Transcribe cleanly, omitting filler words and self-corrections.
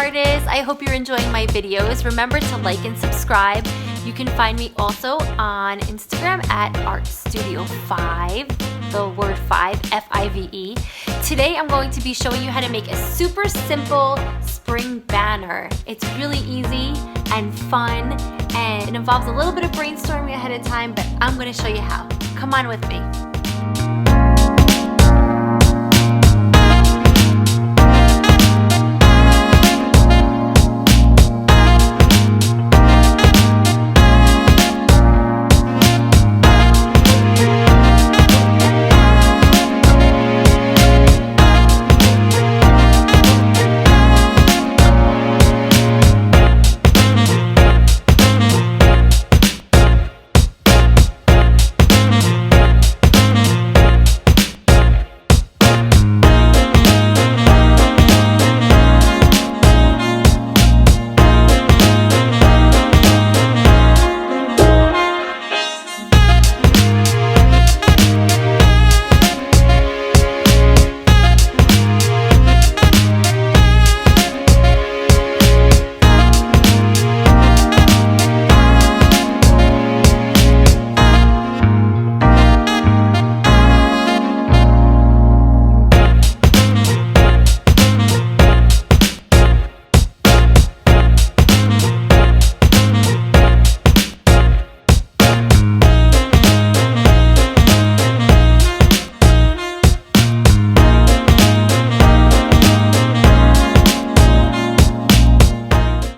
artists. I hope you're enjoying my videos. Remember to like and subscribe. You can find me also on Instagram at ArtStudio5, the word 5, F-I-V-E. Today I'm going to be showing you how to make a super simple spring banner. It's really easy and fun, and it involves a little bit of brainstorming ahead of time, but I'm going to show you how. Come on with me.